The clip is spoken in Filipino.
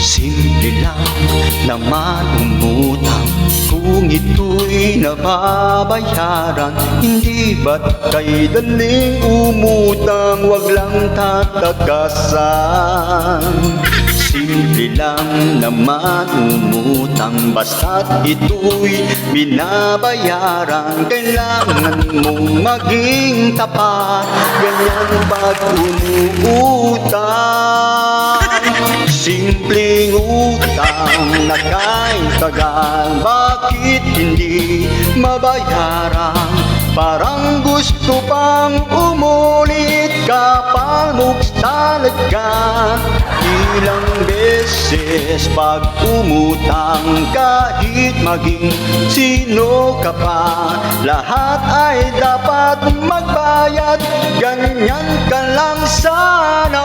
Simple lang naman umutang kung ito'y nababayaran. Hindi ba't kay daling umutang, wag lang tatagasan. Simple lang naman umutang, basta't ito'y binabayaran. Kailangan mong maging tapat, ganyan pag umuutang. Simpleng utang na kahit tagal, bakit hindi mabayaran? Parang gusto pang umulit kapag talaga. Ilang beses pag umutang, kahit maging sino ka pa, lahat ay dapat magbayad. Ganyan ka lang sana.